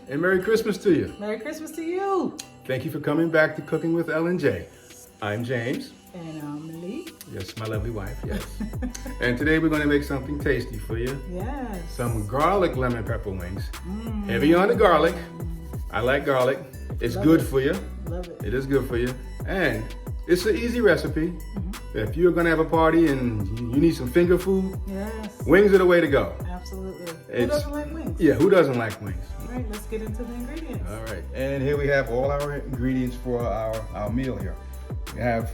And Merry Christmas to you. Merry Christmas to you. Thank you for coming back to Cooking with L&J. I'm James. And I'm Lee. Yes, my lovely wife, yes. And today we're going to make something tasty for you. Yes. Some garlic lemon pepper wings. Heavy on the garlic. I like garlic. It's good for you. Love it. It is good for you. And it's an easy recipe. If you're going to have a party and you need some finger food, Yes. wings are the way to go. Absolutely. Who It's- doesn't like wings? Yeah, who doesn't like wings? All right, let's get into the ingredients. All right, and here we have all our ingredients for our meal here. We have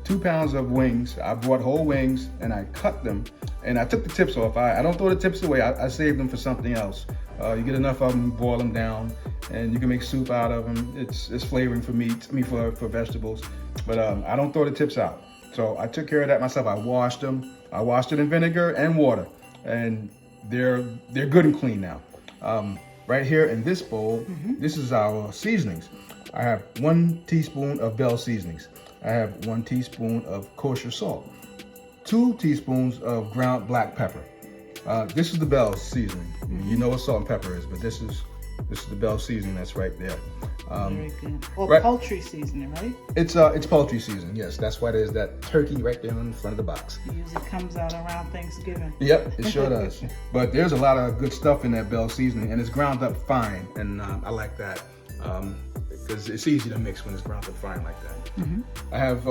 2 pounds of wings. I bought whole wings and I cut them and I took the tips off. I don't throw the tips away. I save them for something else. You get enough of them, boil them down, and you can make soup out of them. It's flavoring for meat, for vegetables, but I don't throw the tips out. So I took care of that myself. I washed them. I washed it in vinegar and water, and they're good and clean now. Right here in this bowl, this is our seasonings. I have 1 teaspoon of Bell seasonings. I have 1 teaspoon of kosher salt, 2 teaspoons of ground black pepper. This is the Bell seasoning. You know what salt and pepper is, but this is the Bell seasoning that's right there. Very good. Or right- poultry seasoning, right? It's poultry seasoning. Yes, that's why there's that turkey right there in front of the box. It usually comes out around Thanksgiving. Yep, it sure does. But there's a lot of good stuff in that Bell seasoning, and it's ground up fine, and I like that because it's easy to mix when it's ground up fine like that. I have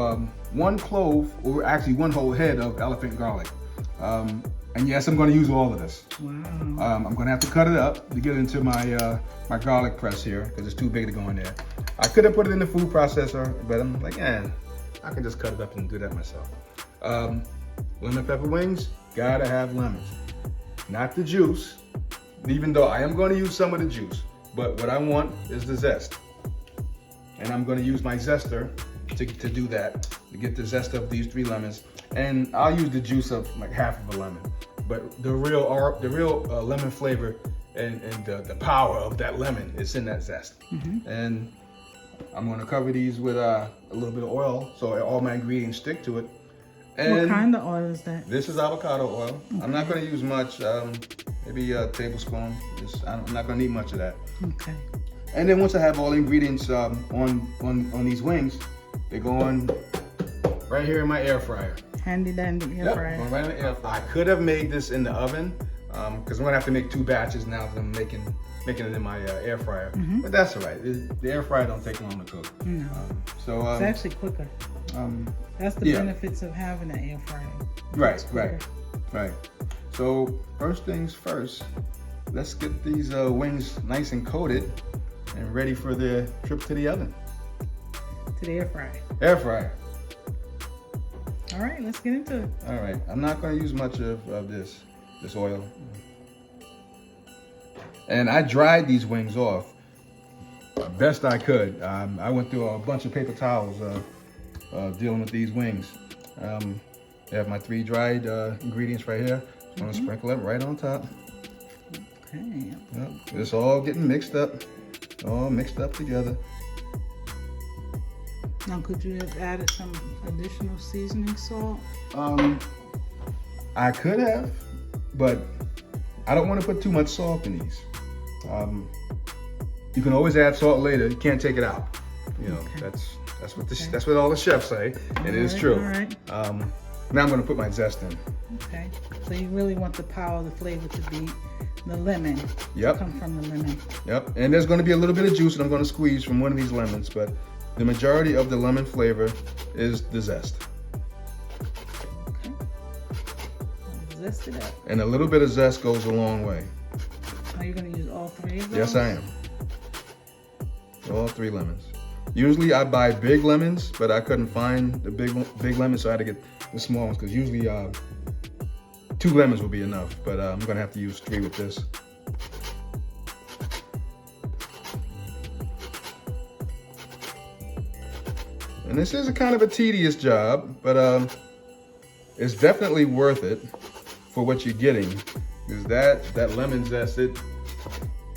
1 clove, or actually 1 whole head of elephant garlic. And yes, I'm going to use all of this. Wow. I'm going to have to cut it up to get it into my my garlic press here because it's too big to go in there. I could have put it in the food processor, but I'm like, I can just cut it up and do that myself. Lemon pepper wings, gotta have lemons. Not the juice, even though I am going to use some of the juice, but what I want is the zest. And I'm going to use my zester to do that, to get the zest of these 3 lemons. And I'll use the juice of like half of a lemon. But the real lemon flavor and the power of that lemon is in that zest. And I'm going to cover these with a little bit of oil so all my ingredients stick to it. And What kind of oil is that? this is avocado oil. I'm not going to use much, maybe a tablespoon. I'm not going to need much of that. Okay. And then once I have all the ingredients on these wings, they go on right here in my air fryer. Handy dandy air fryer. Going right in the air fryer. I could have made this in the oven because I'm gonna have to make 2 batches now that I'm making it in my air fryer. But that's all right. The air fryer don't take long to cook. No. So It's actually quicker. That's the yeah. benefits of having an air fryer. Right. So first things first, let's get these wings nice and coated and ready for the trip to the oven. To the air fryer. Air fryer. All right, let's get into it. All right, I'm not going to use much of this oil. And I dried these wings off best I could. I went through a bunch of paper towels dealing with these wings. I have my 3 dried ingredients right here. I'm going to sprinkle it right on top. Okay. Yep, it's all getting mixed up, all mixed up together. Now, could you have added some additional seasoning salt? I could have, but I don't want to put too much salt in these. You can always add salt later. You can't take it out. You know, that's what all the chefs say, and it is true. All right. Now I'm going to put my zest in. Okay. So you really want the power of the flavor to be the lemon. Yep. Come from the lemon. Yep. And there's going to be a little bit of juice that I'm going to squeeze from one of these lemons, but the majority of the lemon flavor is the zest. Okay. Zest it up. And a little bit of zest goes a long way. Are you going to use all 3 of those? Yes, I am. All 3 lemons. Usually I buy big lemons, but I couldn't find the big lemons, so I had to get the small ones because usually 2 lemons will be enough, but I'm going to have to use 3 with this. And this is a kind of a tedious job, but it's definitely worth it for what you're getting. Because that lemon zest, it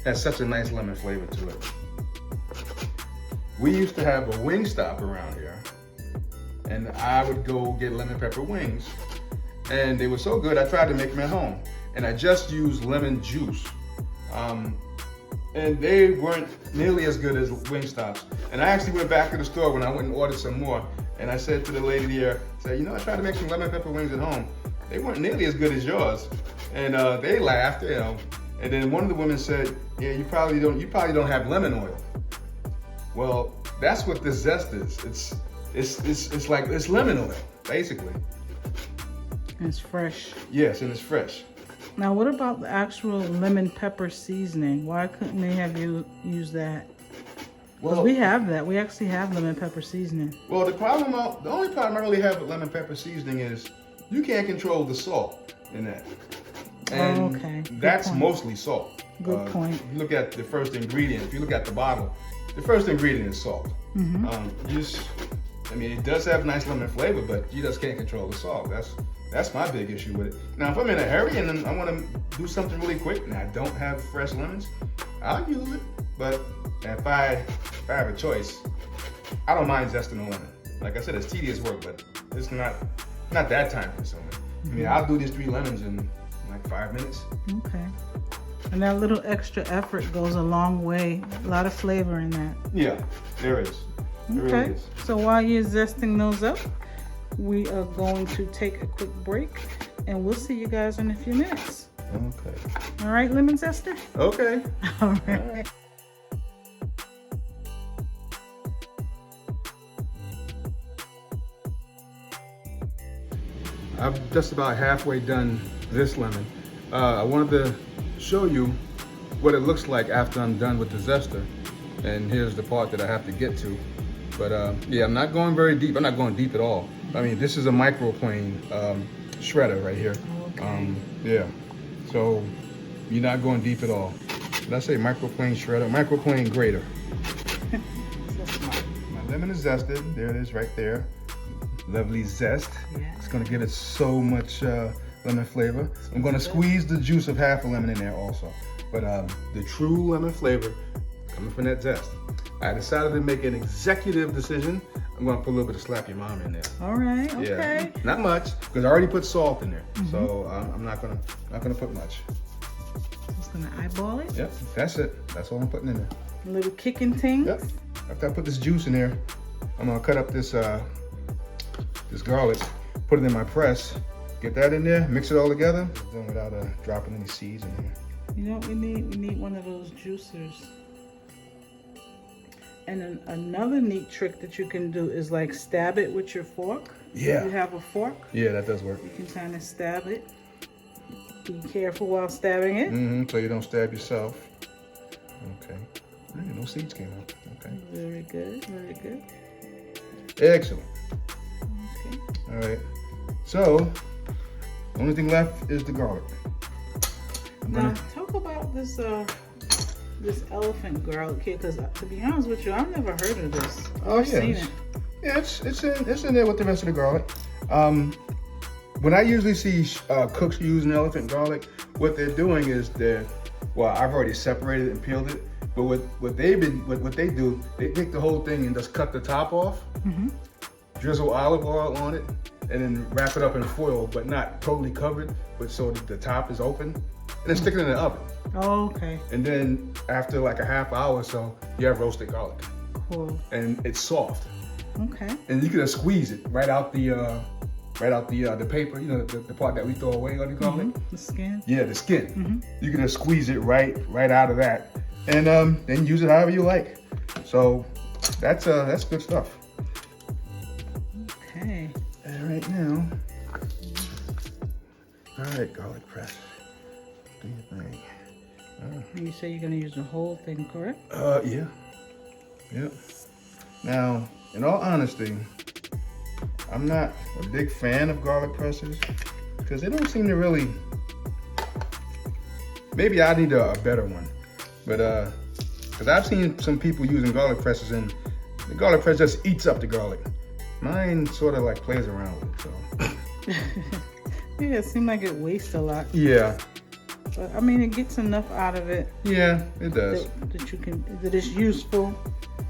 has such a nice lemon flavor to it. We used to have a wing stop around here, and I would go get lemon pepper wings, and they were so good I tried to make them at home. And I just used lemon juice. and they weren't nearly as good as Wingstop's. And I actually went back to the store when I went and ordered some more, and I said to the lady there, I tried to make some lemon pepper wings at home. They weren't nearly as good as yours. And they laughed, And then one of the women said, yeah, you probably don't have lemon oil. Well, that's what the Zest is. It's like lemon oil, basically. And it's fresh. Yes, and it's fresh. Now, what about the actual lemon pepper seasoning? Why couldn't they have you use that? Well, we have that. We actually have lemon pepper seasoning. Well, the only problem I really have with lemon pepper seasoning is you can't control the salt in that. And okay. That's mostly salt. Good point. If you look at the first ingredient, if you look at the bottle, the first ingredient is salt. It does have nice lemon flavor, but you just can't control the salt. That's my big issue with it. Now, if I'm in a hurry and then I want to do something really quick and I don't have fresh lemons, I'll use it. But if I have a choice, I don't mind zesting a lemon. Like I said, it's tedious work, but it's not that time consuming. I'll do these 3 lemons in like 5 minutes. Okay. And that little extra effort goes a long way. A lot of flavor in that. Yeah, there is. There okay. Really is. So while you're zesting those up, we are going to take a quick break, and we'll see you guys in a few minutes. Okay. All right, lemon zester? Okay. All right. I'm just about halfway done this lemon. I wanted to show you what it looks like after I'm done with the zester. And here's the part that I have to get to. But yeah, I'm not going very deep. I'm not going deep at all. This is a microplane shredder right here. Okay. Yeah, so you're not going deep at all. Did I say microplane shredder? Microplane grater. My lemon is zested. There it is right there. Lovely zest. Yeah. It's gonna give it so much lemon flavor. I'm gonna squeeze the juice of half a lemon in there also. But the true lemon flavor coming from that zest. I decided to make an executive decision. I'm gonna put a little bit of slap your mom in there. All right, okay. Yeah, not much, because I already put salt in there. So I'm not gonna put much. Just gonna eyeball it? Yep, that's it. That's all I'm putting in there. A little kicking things? Yep. After I put this juice in there, I'm gonna cut up this this garlic, put it in my press, get that in there, mix it all together, done without dropping any seeds in here. You know what we need? We need one of those juicers. And then another neat trick that you can do is like stab it with your fork. Yeah. You have a fork? Yeah, that does work. You can kind of stab it. Be careful while stabbing it. So you don't stab yourself. Okay. No seeds came out. Okay. Very good, very good. Excellent. Okay. All right. So, the only thing left is the garlic. Now, talk about this this elephant garlic here, because to be honest with you, I've never heard of this. I've seen it. Yeah, it's in there with the rest of the garlic. When I usually see cooks using elephant garlic, what they're doing is I've already separated it and peeled it. But what they do, they take the whole thing and just cut the top off, drizzle olive oil on it, and then wrap it up in foil, but not totally covered, but so that the top is open, and then stick it in the oven. Oh, okay. And then after like a half hour or so, you have roasted garlic. Cool. And it's soft. Okay. And you can just squeeze it right out the paper, the part that we throw away on the garlic. The skin. Yeah, the skin. You can just squeeze it right out of that, and then use it however you like. So that's good stuff. Okay. All right now. All right, garlic press. Do your thing. And you say you're gonna use the whole thing, correct? Yeah. Yep. Now, in all honesty, I'm not a big fan of garlic presses because they don't seem to really. Maybe I need a better one, but because I've seen some people using garlic presses and the garlic press just eats up the garlic. Mine sort of like plays around with it, so. Yeah, it seems like it wastes a lot. Yeah. But I mean, it gets enough out of it. Yeah, it does. That it's useful.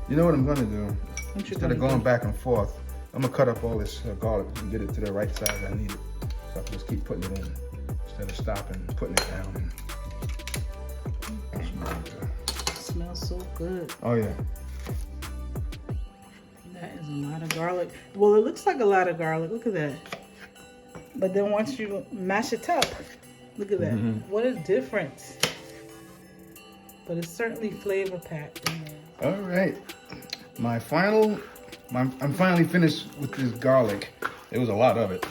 You know what I'm gonna do? Instead of going back and forth, I'm gonna cut up all this garlic and get it to the right size I need it. So I can just keep putting it in instead of stopping and putting it down. so good. Oh yeah. That is a lot of garlic. Well, it looks like a lot of garlic. Look at that. But then once you mash it up, look at that. What a difference. But it's certainly flavor packed in there. All right. I'm finally finished with this garlic. There was a lot of it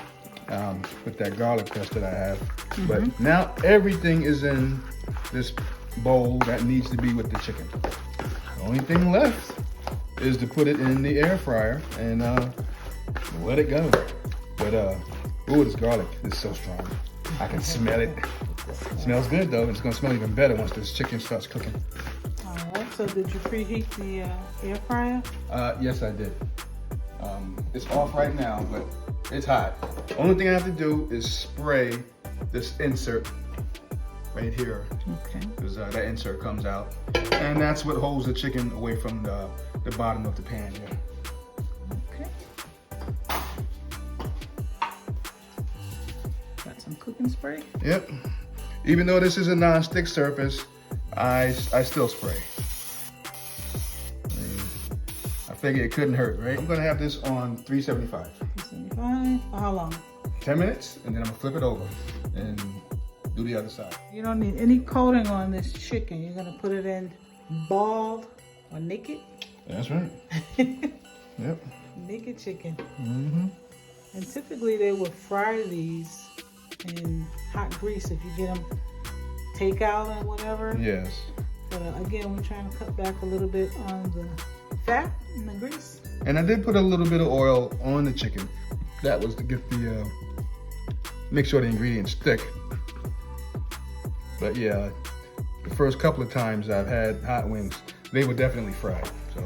with that garlic crust that I have. But now everything is in this bowl that needs to be with the chicken. The only thing left is to put it in the air fryer and let it go. But ooh, this garlic is so strong. I can smell it. It smells good though. It's gonna smell even better once this chicken starts cooking. All right. So did you preheat the air fryer? Yes, I did. It's off right now, but it's hot. Only thing I have to do is spray this insert right here. Okay. Because that insert comes out, and that's what holds the chicken away from the bottom of the pan here. Okay. Got some cooking spray. Yep. Even though this is a non-stick surface, I still spray. I figure it couldn't hurt, right? I'm gonna have this on 375. 375. For how long? 10 minutes, and then I'm gonna flip it over and do the other side. You don't need any coating on this chicken. You're gonna put it in bald or naked. That's right. Yep. Naked chicken. Mm-hmm. And typically they would fry these in hot grease if you get them takeout or whatever. Yes. But again, we're trying to cut back a little bit on the fat and the grease. And I did put a little bit of oil on the chicken. That was to get the, make sure the ingredients stick. But yeah, the first couple of times I've had hot wings, they were definitely fried. So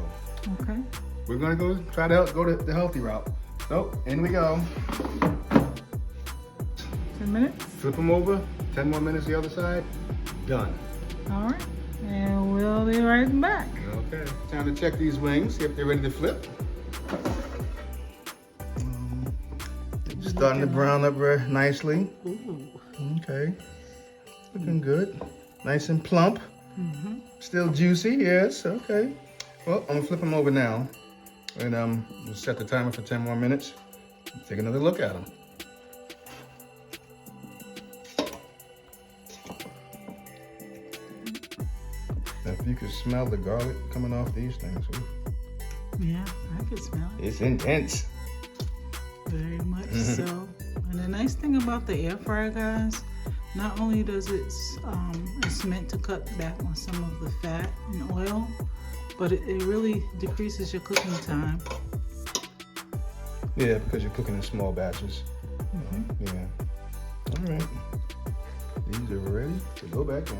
Okay. we're gonna try to go the healthy route. So in we go. 10 minutes. Flip them over, 10 more minutes the other side, done. All right. And we'll be right back. Okay, time to check these wings, see if they're ready to flip. Starting to brown up very nicely. Ooh. Okay, looking good. Nice and plump. Still juicy, yes, okay. Well, I'm gonna flip them over now. And we'll set the timer for 10 more minutes. Take another look at them. If you could smell the garlic coming off these things. Ooh. Yeah, I can smell it. It's intense. Very much so. And the nice thing about the air fryer, guys, not only does it's meant to cut back on some of the fat and oil, but it really decreases your cooking time. Yeah, because you're cooking in small batches. Yeah. All right. These are ready to go back in.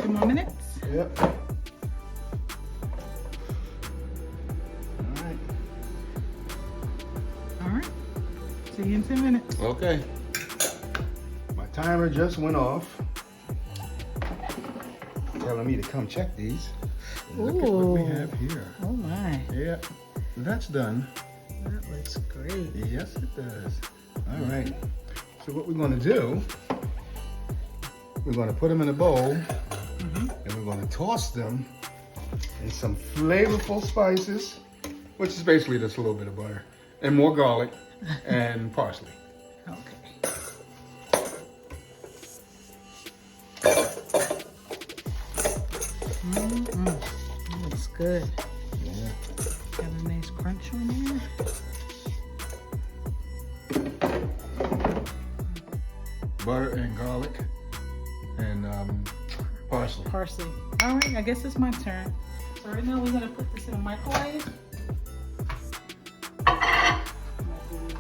2 more minutes. Yep. All right. All right. See you in 10 minutes. Okay. My timer just went off. Telling me to come check these. Look at what we have here. Oh my. Yeah, that's done. That looks great. Yes, it does. All right. So what we're going to do, we're going to put them in a bowl, and we're going to toss them in some flavorful spices, which is basically just a little bit of butter, and more garlic and parsley. Okay. That looks good. Yeah. Got a nice crunch on there. Butter and garlic and parsley. Parsley. All right, I guess it's my turn. So right now we're gonna put this in a microwave.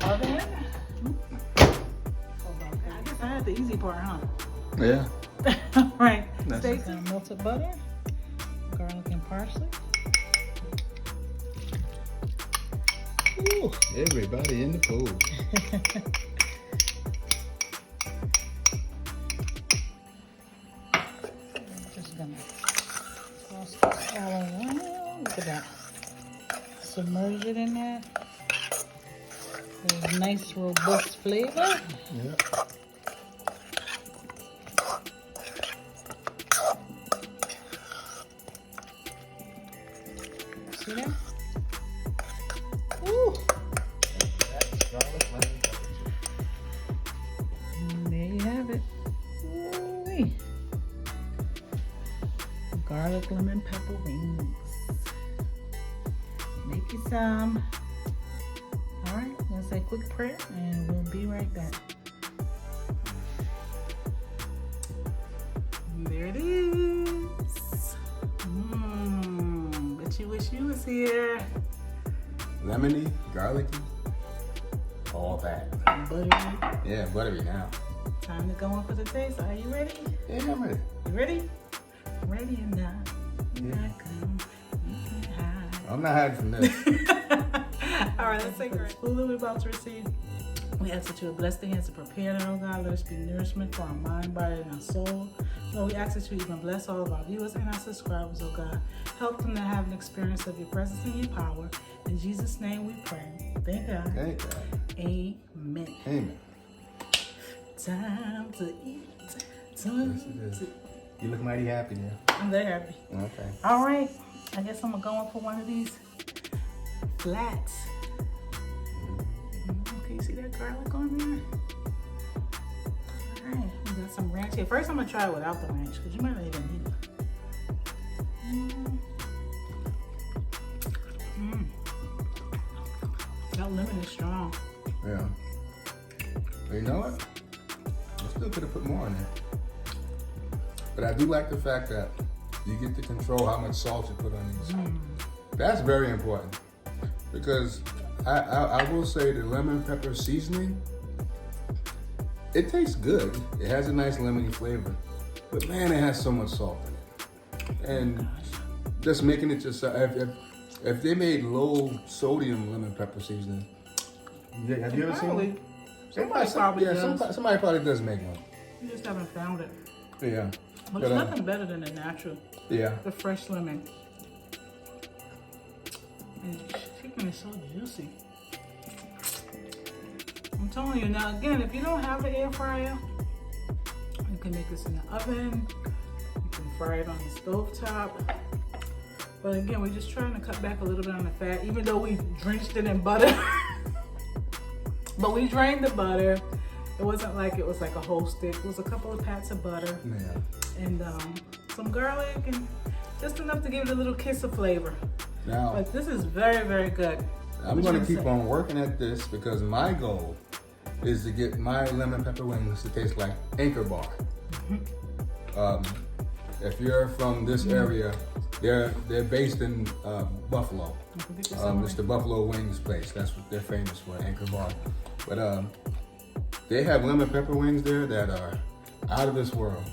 Oven. I guess I had the easy part, huh? Yeah. All right. That's Stay tuned. Melted butter, garlic and parsley. Ooh, everybody in the pool. Just gonna toss this all around. Look at that. Submerge it in there. There's nice robust flavor. Yeah. See that? Ooh. That's garlic lemon pepper. And there you have it. Ooh-wee. Garlic lemon pepper wings. Make you some. All right, let's say quick prayer and we'll be right back. There it is. Bet you wish you was here. Lemony, garlicky, all that. Buttery. Yeah, buttery now. Time to go in for the taste. Are you ready? Yeah, I'm ready. You ready? Ready or not? Yeah. Here I come. You can hide. I'm not hiding from this. All right, let's take the food that we're about to receive. We ask that you would bless the hands to prepare it, oh God. Let us be nourishment for our mind, body, and our soul. Lord, we ask that you even bless all of our viewers and our subscribers, oh God. Help them to have an experience of your presence and your power. In Jesus' name we pray. Thank God. Thank God. Amen. Amen. Time to eat. Yes, Time it is. to... You look mighty happy now. I'm very happy. Okay. All right. I guess I'm going to go in for one of these flats. Okay, you see that garlic on there? All right, we got some ranch here. First, I'm gonna try it without the ranch because you might not even need it. That lemon is strong. Yeah. But you know what? I still could have put more in there. But I do like the fact that you get to control how much salt you put on these. That's very important. Because I will say the lemon pepper seasoning, it tastes good. It has a nice lemony flavor. But man, it has so much salt in it. And just making it yourself, if they made low sodium lemon pepper seasoning, have you ever seen one? Somebody probably does make one. You just haven't found it. Yeah. But it's nothing better than the natural. Yeah. The fresh lemon. And the chicken is so juicy. I'm telling you now, again, if you don't have an air fryer, you can make this in the oven. You can fry it on the stovetop. But again, we're just trying to cut back a little bit on the fat, even though we drenched it in butter. But we drained the butter. It wasn't like it was like a whole stick. It was a couple of pats of butter. Yeah. And some garlic and just enough to give it a little kiss of flavor. Now, But this is very, very good. I'm going to keep on working at this because my goal is to get my lemon pepper wings to taste like Anchor Bar. If you're from this area, they're based in Buffalo. It's the Buffalo Wings place. That's what they're famous for, Anchor Bar. But they have lemon pepper wings there that are out of this world.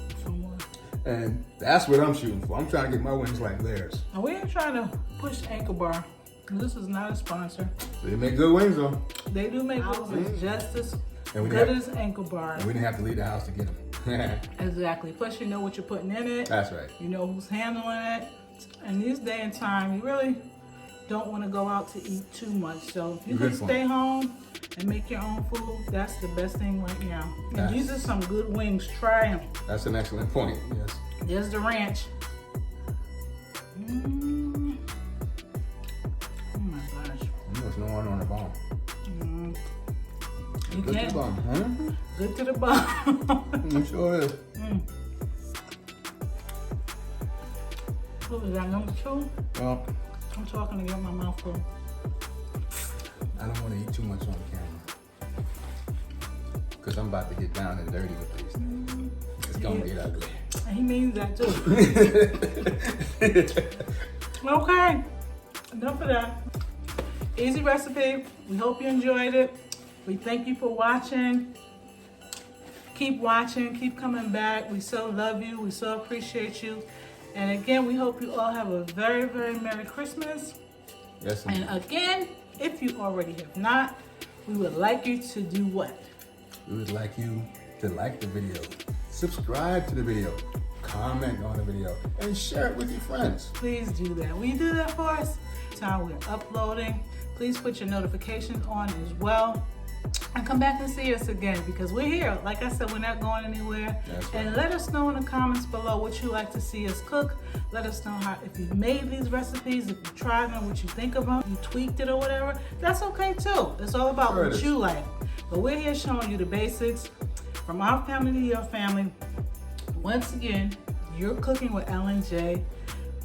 And that's what I'm shooting for. I'm trying to get my wings like theirs. And we ain't trying to push Anchor Bar. This is not a sponsor. They make good wings though. They do make good wings just as And we good have- as Anchor Bar. And we didn't have to leave the house to get them. Exactly. Plus, you know what you're putting in it. That's right. You know who's handling it. And this day and time, you really don't want to go out to eat too much. So if you Good can point. stay home and make your own food, that's the best thing right now. And Yes. these are some good wings. Try them. That's an excellent point. Yes. There's the ranch. Oh my gosh. There's no one on the bone. You Good to can't. the bone, huh? Good to the bone. It sure is. What was that, number 2? Well, I'm talking to get my mouth full. I don't want to eat too much on camera. Because I'm about to get down and dirty with these things. It's going to get ugly. And he means that too. Okay, enough of that. Easy recipe. We hope you enjoyed it. We thank you for watching. Keep watching, keep coming back. We so love you. We so appreciate you. And again, we hope you all have a very, very Merry Christmas. Yes, And again, if you already have not, we would like you to do what? we would like you to like the video, subscribe to the video, comment on the video, and share it with your friends. Please do that. Will you do that for us? Time we're uploading. Please put your notifications on as well. And come back and see us again, because we're here. Like I said, we're not going anywhere. That's right. And let us know in the comments below what you like to see us cook. Let us know how, if you made these recipes, if you tried them, what you think of them, you tweaked it or whatever. That's okay too. It's all about Sure what you like. But we're here showing you the basics from our family to your family. Once again, you're cooking with L&J.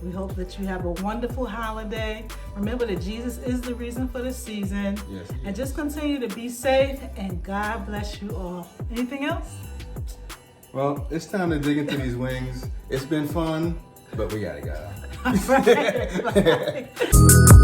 We hope that you have a wonderful holiday. Remember that Jesus is the reason for the season. Yes, and just continue to be safe, and God bless you all. Anything else? Well, it's time to dig into these wings. It's been fun, but we gotta go. All right. Bye.